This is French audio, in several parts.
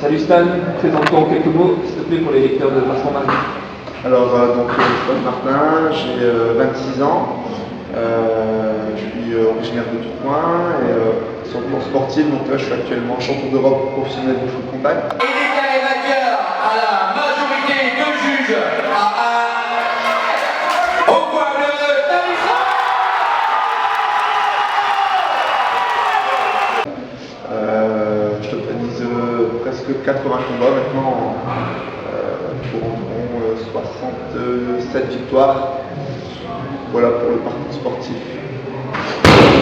Salut Stan, présente-toi en quelques mots, s'il te plaît, pour les lecteurs de Vincent Martin. Alors, Stan Martin, j'ai 26 ans, je suis originaire de Tourcoing et sur le plan sportif, donc là je suis actuellement champion d'Europe professionnel de foot contact. Il est quand même vainqueur à la majorité de juges à 1 au point de Stanislas. Je totalise presque 80 combats maintenant pour environ 67 victoires. Voilà pour le parcours sportif.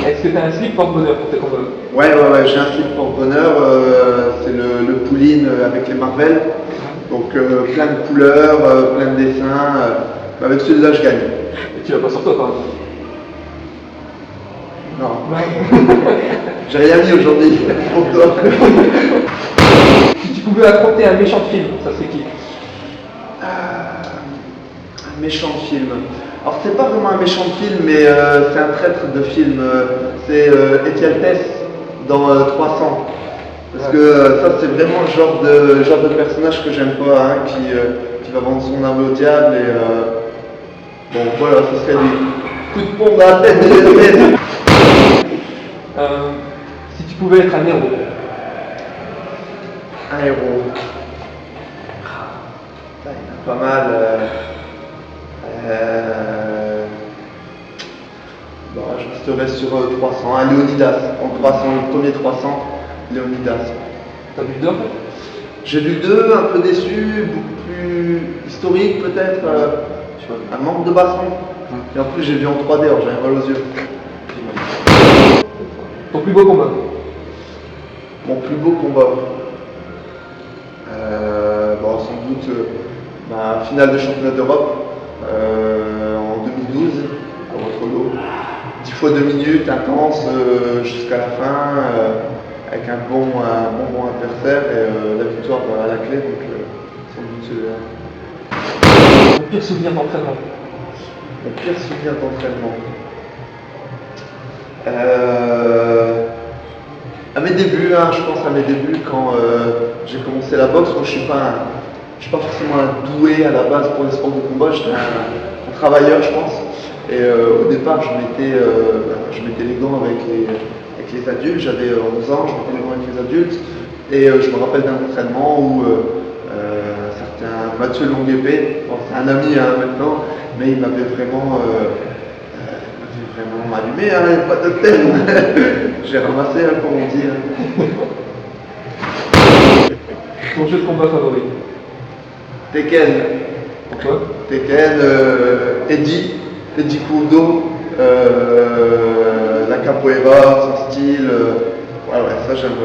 Est-ce que tu as un slip porte-bonheur pour tes combats? Ouais, j'ai un slip porte-bonheur, c'est le pull-in avec les Marvel. Donc plein de couleurs, plein de dessins. Avec celui-là je gagne. Et tu vas pas sur toi quand même? Non. J'ai rien mis aujourd'hui pour toi. Si tu pouvais affronter un méchant film, ça serait qui? Un méchant film. Alors c'est pas vraiment un méchant film, mais c'est un traître de film. C'est Étienne Tess dans 300. Parce que ça c'est vraiment le genre de personnage que j'aime pas, hein, qui va vendre son âme au diable et bon voilà, ce serait lui. Coup de pompe dans la tête de l'espèce. Si tu pouvais être un héros? Un héros. Il y en a pas mal. Bon, je resterai sur 300. Un Léonidas. En 300, le premier 300, Léonidas. T'as vu le 2 en fait? J'ai lu 2, un peu déçu, beaucoup plus historique peut-être. Un manque de baston. Et en plus j'ai vu en 3D, alors j'avais mal aux yeux. Ton plus beau combat? Mon plus beau combat. Bon, sans doute finale de championnat d'Europe en 2012 à Waterloo. 10 fois 2 minutes, intense jusqu'à la fin, avec un bon adversaire et la victoire à la clé. Donc sans doute celui-là. Ton pire souvenir d'entraînement? Mon pire souvenir d'entraînement. À mes débuts, hein, je pense à mes débuts quand j'ai commencé la boxe. Moi, je suis pas forcément un doué à la base pour les sports de combat. J'étais un travailleur, je pense. Et au départ, je mettais les gants avec les adultes. J'avais 11 ans, je mettais les gants avec les adultes. Et je me rappelle d'un entraînement où un certain Mathieu Longuepée, bon, c'est un ami hein, maintenant, mais il m'avait vraiment allumé, hein, il n'y a pas de thème. J'ai ramassé, hein, comme on dit. Hein. Ton jeu de combat favori? Tekken. Pourquoi? Tekken, Eddie Kudo, la capoeira, son style. Ouais, ça j'aime.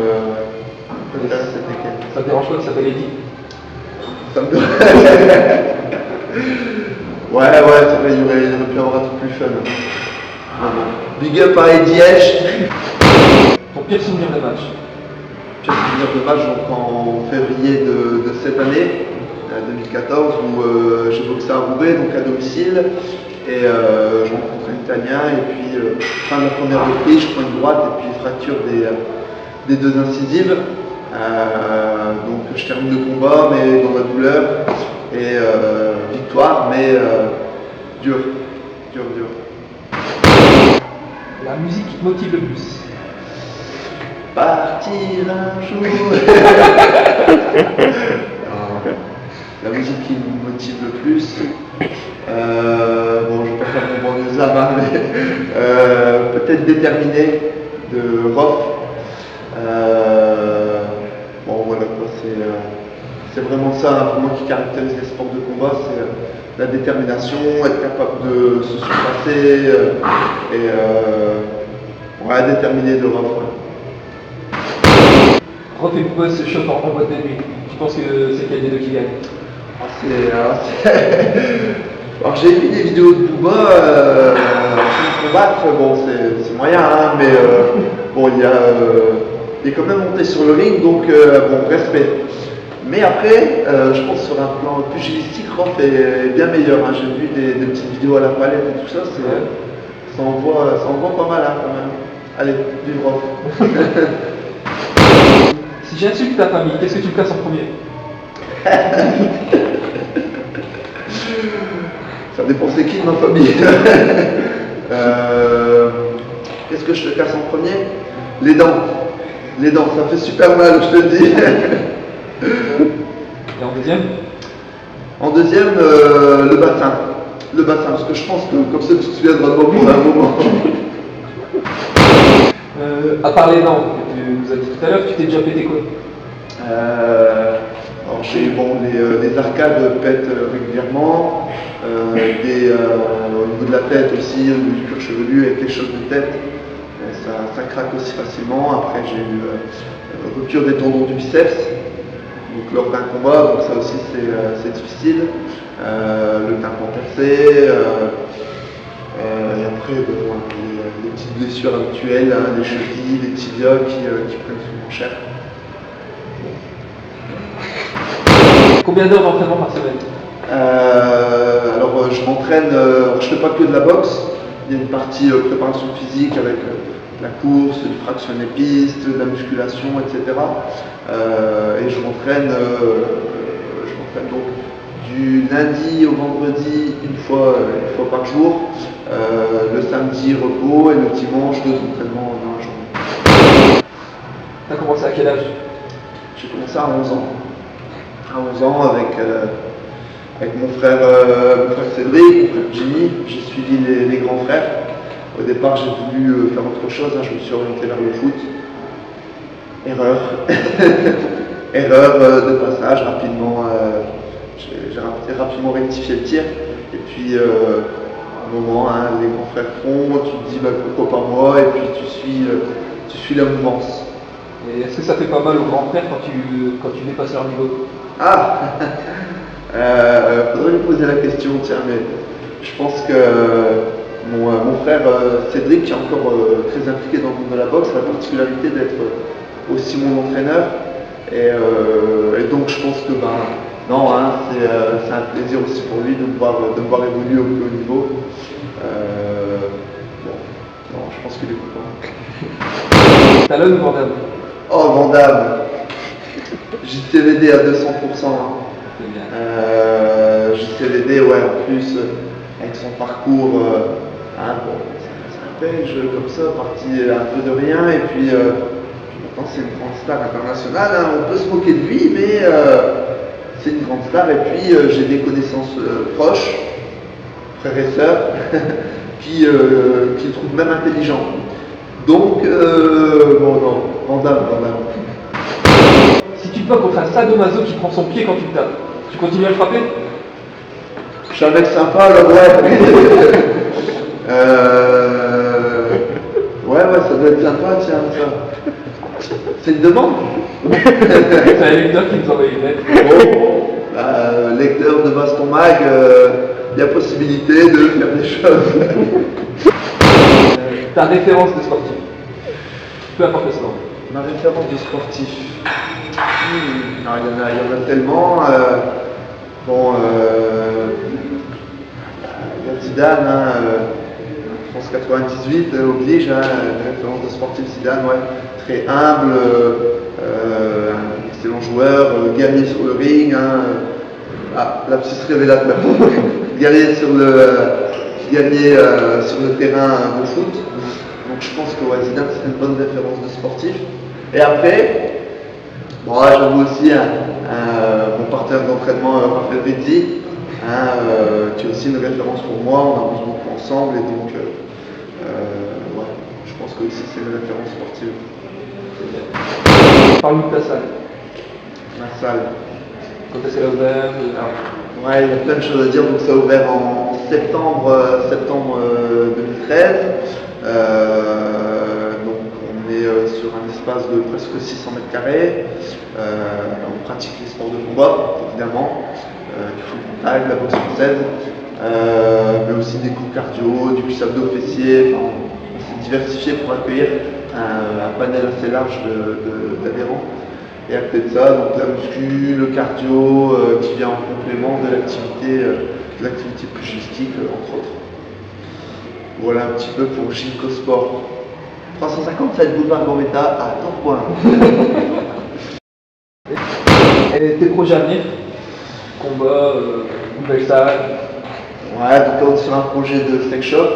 Peut-être c'est Tekken. Ça te dérange pas qu'il s'appelle Eddie? Ça me dérange. Ouais, c'est vrai, il aurait pu avoir un truc plus fun. Big up à Eddie H. Ton pire souvenir de match? Pire souvenir de match donc en février de cette année, 2014, où j'ai boxé à Roubaix, donc à domicile, et je rencontre un Italien, et puis fin de la première reprise, je prends une droite, et puis fracture des deux incisives. Donc je termine le combat, mais dans la douleur, et victoire, mais dur. La musique qui te motive le plus? Partir un jour. La musique qui me motive le plus. Bon, je vais pas faire mon banlieusard, hein, mais peut-être Déterminé de Roth. Bon, voilà quoi, c'est vraiment ça hein, pour moi qui caractérise les sports de combat, c'est la détermination, être capable de se surpasser et Déterminé de Roth. Ouais. Roth et Booba se chauffent en boîte de nuit. Tu penses que c'est quel des deux qui gagne? Alors j'ai vu des vidéos de Booba combattre, bon c'est moyen hein, mais bon il est quand même monté sur le ring donc bon respect. Mais après je pense sur un plan pugilistique Roth est bien meilleur, hein. J'ai vu des petites vidéos à la palette et tout ça, ça envoie pas mal hein, quand même. Allez, vive Roth. Si j'insulte ta famille, qu'est-ce que tu me casses en premier? Ça dépend c'est qui de ma famille. Qu'est-ce que je te casse en premier? Les dents. Les dents, ça fait super mal, je te le dis. Et en deuxième? En deuxième, le bassin. Le bassin, parce que je pense que comme ça tu te souviendras de moi pour un moment. À part les dents, que tu nous as dit tout à l'heure, tu t'es déjà pété quoi? Alors j'ai les arcades pètent régulièrement, au niveau de la tête aussi, au niveau du cuir chevelu avec les choses de tête, ça craque aussi facilement. Après j'ai eu rupture des tendons du biceps, donc lors d'un combat, donc ça aussi c'est difficile. Le tympan percé, et après bon, les petites blessures habituelles, hein, les chevilles, les tibias qui prennent souvent cher. Combien d'heures d'entraînement par semaine? Alors je m'entraîne, je fais pas que de la boxe, il y a une partie préparation physique avec la course, du fractionné piste, de la musculation, etc. Et je m'entraîne donc du lundi au vendredi une fois par jour, le samedi repos et le dimanche 2 entraînements dans la journée. T'as commencé à quel âge? J'ai commencé à 11 ans. À 11 ans avec mon frère Cédric, mon frère Jimmy, j'ai suivi les grands frères. Au départ j'ai voulu faire autre chose, hein, je me suis orienté vers le foot. Erreur. Erreur de passage, rapidement, j'ai rapidement rectifié le tir. Et puis à un moment, hein, les grands frères font, tu te dis bah, pourquoi pas moi, et puis tu suis la mouvance. Et est-ce que ça fait pas mal aux grands frères quand tu dépasses leur niveau? Ah faudrait lui poser la question, tiens, mais je pense que mon frère Cédric, qui est encore très impliqué dans le monde de la boxe, a la particularité d'être aussi mon entraîneur. Et donc je pense que non, hein, c'est un plaisir aussi pour lui de me voir évoluer au plus haut niveau. Bon, non, je pense qu'il est content. Stallone ou Van Damme? Oh, Van Damme, JCVD à 200%. C'est bien. JCVD, ouais, en plus, avec son parcours, hein, bon, c'est un Belge comme ça, parti un peu de rien, et puis maintenant c'est une grande star internationale, hein. On peut se moquer de lui, mais c'est une grande star, et puis j'ai des connaissances proches, frères et sœurs, qui le trouvent même intelligent. Donc, bon, non, Van Damme. Si tu te bats contre un sadomaso qui prend son pied quand tu te tapes, tu continues à le frapper? Je suis un mec sympa, alors ouais. Ouais, ça doit être sympa, tiens, ça. C'est une demande. C'est un lecteur qui nous envoie une lettre. Bon, lecteur de Baston Mag, il y a possibilité de faire des choses. Ta référence de sportif, peu importe le sport. Ma référence de sportif. Non, il y en a tellement. Bon, il y a Zidane, hein, France 98 oblige, hein, référence de sportif Zidane, ouais, très humble, un excellent joueur, guerrier sur le ring, hein, lapsus révélateur, guerrier sur le terrain de foot. Donc je pense que ouais, Zidane c'est une bonne référence de sportif. Et après, bon, j'avoue aussi mon partenaire d'entraînement, Raphaël Rizzi, qui est aussi une référence pour moi, on avance beaucoup ensemble et donc ouais, je pense que aussi c'est une référence sportive. Parle-nous de ta salle. Ma salle. Quand est-ce qu'elle a ouvert? Ouais, il y a plein de choses à dire, donc ça a ouvert en septembre 2013. Donc on est sur un espace de presque 600 mètres carrés. On pratique les sports de combat, évidemment, du foot contact, la boxe française, mais aussi des coups cardio, du push abdos fessier. Enfin, on s'est diversifié pour accueillir un panel assez large d'adhérents. Et à côté de ça, donc la muscu, le cardio qui vient en complément de l'activité pugilistique, entre autres. Voilà un petit peu pour Ginkgo Sport. 357 boulevard Gambetta à Tourcoing. Et tes projets à venir? Combat, nouvelle salle? Ouais, donc là on est sur un projet de steak shop.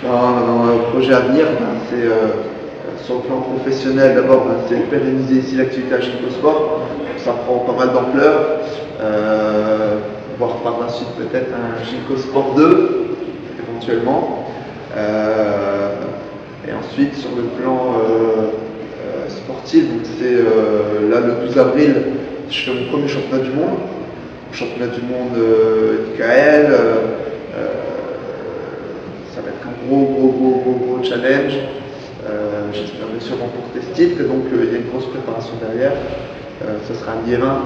Non, le projet à venir, c'est sur le plan professionnel d'abord, c'est pérenniser ici l'activité à Gycosport. Ça prend pas mal d'ampleur, voire par la suite peut-être un Gycosport 2 éventuellement. Et ensuite sur le plan sportif, donc c'est là le 12 avril, je fais mon premier championnat du monde. Championnat du monde IKL, ça va être un gros challenge. J'espère bien sûr remporter ce titre, et donc il y a une grosse préparation derrière. Ce sera à Liévin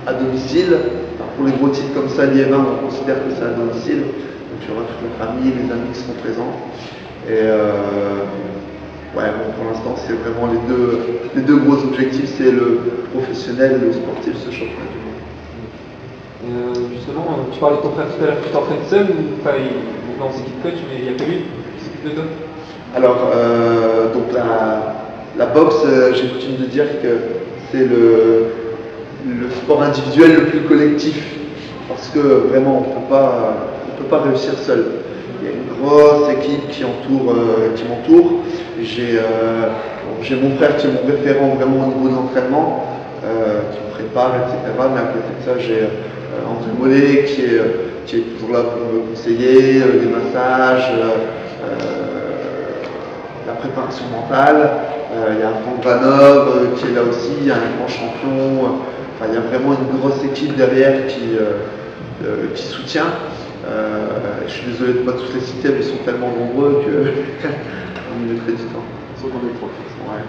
à domicile. Alors, pour les gros titres comme ça, Liévin, on considère que c'est à domicile. Donc il y aura toute la famille, les amis qui seront présents. Et ouais, bon, pour l'instant, c'est vraiment les deux gros objectifs, c'est le professionnel et le sportif, ce championnat du monde. Justement, tu parlais de ton frère tout à l'heure, tu t'entraînes seul ou enfin, dans ses équipes coach, mais il n'y a que lui qui s'occupe de toi? Alors, donc la boxe, j'ai coutume de dire que c'est le sport individuel le plus collectif, parce que vraiment on peut pas réussir seul. Il y a une grosse équipe qui m'entoure. J'ai mon frère qui est mon référent vraiment au niveau de l'entraînement, qui me prépare, etc. Mais à côté de ça, j'ai André Mollet qui est toujours là pour me conseiller, les massages, la préparation mentale. Il y a Franck Vanov qui est là aussi, il y a un grand champion. Enfin, il y a vraiment une grosse équipe derrière qui soutient. Je suis désolé de ne pas tous les citer, mais ils sont tellement nombreux que on y mettrait du temps. Ils sont dans les profils. Ouais.